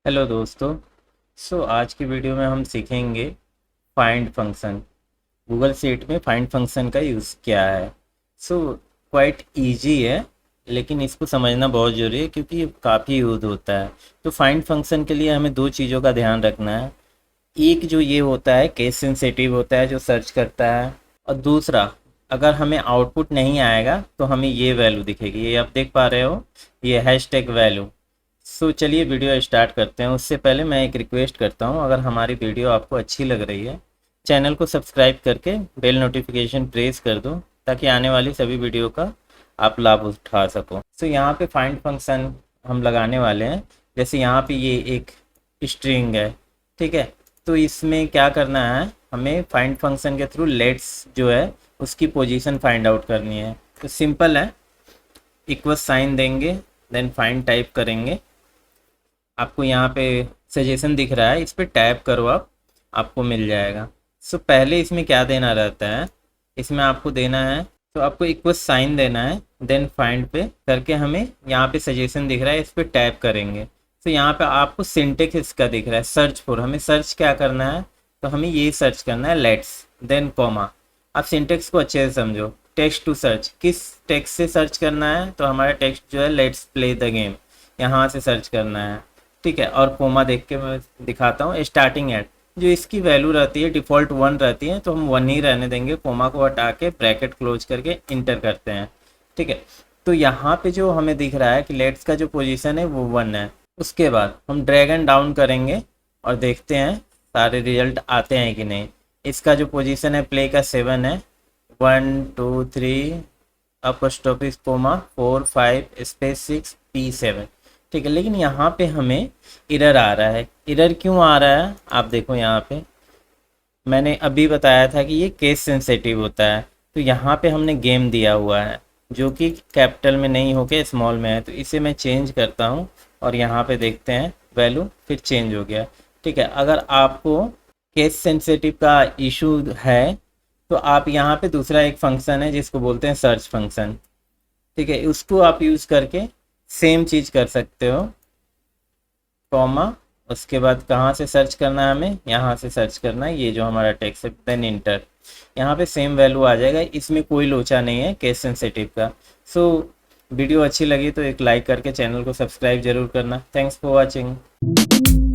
Hello दोस्तों। आज की वीडियो में हम सीखेंगे फाइंड फंक्शन। गूगल शीट में फाइंड फंक्शन का यूज़ क्या है। क्वाइट इजी है, लेकिन इसको समझना बहुत ज़रूरी है क्योंकि ये काफ़ी यूज होता है। तो फाइंड फंक्शन के लिए हमें दो चीज़ों का ध्यान रखना है। एक जो ये होता है केस सेंसिटिव होता है जो सर्च करता है, और दूसरा अगर हमें आउटपुट नहीं आएगा तो हमें ये वैल्यू दिखेगी। ये आप देख पा रहे हो, ये हैशटैग वैल्यू। चलिए वीडियो स्टार्ट करते हैं। उससे पहले मैं एक रिक्वेस्ट करता हूँ, अगर हमारी वीडियो आपको अच्छी लग रही है चैनल को सब्सक्राइब करके बेल नोटिफिकेशन प्रेस कर दो, ताकि आने वाली सभी वीडियो का आप लाभ उठा सको। यहाँ पे फाइंड फंक्शन हम लगाने वाले हैं। जैसे यहाँ पे ये एक स्ट्रिंग है, ठीक है। तो इसमें क्या करना है, हमें फाइंड फंक्शन के थ्रू लेट्स जो है उसकी पोजीशन फाइंड आउट करनी है। तो सिंपल है, इक्वल साइन देंगे, देन फाइंड टाइप करेंगे। आपको यहाँ पे सजेशन दिख रहा है, इस पर टैप करो आप, आपको मिल जाएगा। पहले इसमें क्या देना रहता है, इसमें आपको देना है, तो आपको इक्वल साइन देना है, देन फाइंड पे करके हमें यहाँ पे सजेशन दिख रहा है, इस पर टैप करेंगे। यहाँ पे आपको सिंटेक्स इसका दिख रहा है, सर्च फॉर। हमें सर्च क्या करना है, तो हमें ये सर्च करना है लेट्स, देन कॉमा। आप सिंटेक्स को अच्छे से समझो। टेक्स्ट टू सर्च, किस टेक्स्ट से सर्च करना है, तो हमारा टेक्स्ट जो है लेट्स प्ले द गेम, यहाँ से सर्च करना है, ठीक है। और कोमा देख के मैं दिखाता हूँ। स्टार्टिंग एट, जो इसकी वैल्यू रहती है डिफ़ॉल्ट 1 रहती है, तो हम 1 ही रहने देंगे। कोमा को हटा के ब्रैकेट क्लोज करके इंटर करते हैं, ठीक है। तो यहाँ पे जो हमें दिख रहा है कि लेट्स का जो पोजीशन है वो 1 है। उसके बाद हम ड्रैग एंड डाउन करेंगे और देखते हैं सारे रिजल्ट आते हैं कि नहीं। इसका जो पोजीशन है प्ले का 7 है। 1 2 3 अपस्टॉपिस कोमा 4 5 स्पेस 6 P7, ठीक है। लेकिन यहाँ पे हमें एरर आ रहा है। एरर क्यों आ रहा है, आप देखो यहाँ पे मैंने अभी बताया था कि ये केस सेंसिटिव होता है। तो यहाँ पे हमने गेम दिया हुआ है जो कि कैपिटल में नहीं होके स्मॉल में है। तो इसे मैं चेंज करता हूँ और यहाँ पे देखते हैं वैल्यू फिर चेंज हो गया, ठीक है। अगर आपको केस सेंसिटिव का इशू है तो आप यहाँ पे दूसरा एक फंक्शन है जिसको बोलते हैं सर्च फंक्शन, ठीक है। उसको आप यूज़ करके सेम चीज़ कर सकते हो। कॉमा, उसके बाद कहाँ से सर्च करना है, हमें यहाँ से सर्च करना है, ये जो हमारा टेक्स्ट है, देन इंटर। यहाँ पे सेम वैल्यू आ जाएगा, इसमें कोई लोचा नहीं है केस सेंसिटिव का। वीडियो अच्छी लगी तो एक लाइक करके चैनल को सब्सक्राइब जरूर करना। Thanks for watching.